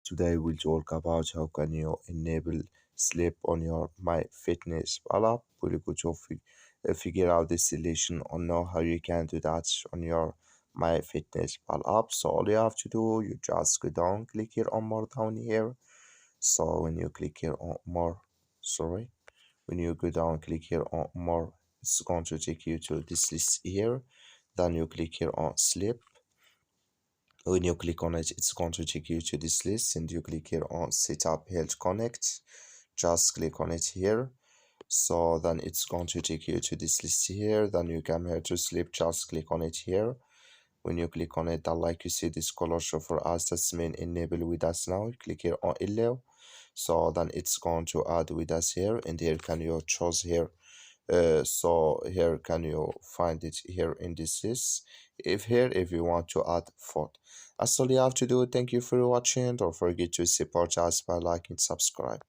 Today we'll talk about how can you enable sleep on your MyFitnessPal app. We'll go to figure out the solution or know how you can do that on your MyFitnessPal app. So all you have to do, you just go down, click here on more down here. So when you click here on more, sorry, when you go down, click here on more, it's going to take you to this list here. Then you click here on sleep. When you click on it, it's going to take you to this list and you click here on setup health connect. Just click on it here. So then it's going to take you to this list here. Then you come here to sleep, just click on it here. When you click on it, then like you see this color show for us, that's main enable with us now. Click here on allow. So then it's going to add with us here, and here can you choose here. So here can you find it here in this list. If you want to add food, that's all you have to do. Thank you for watching. Don't forget to support us by liking, subscribe.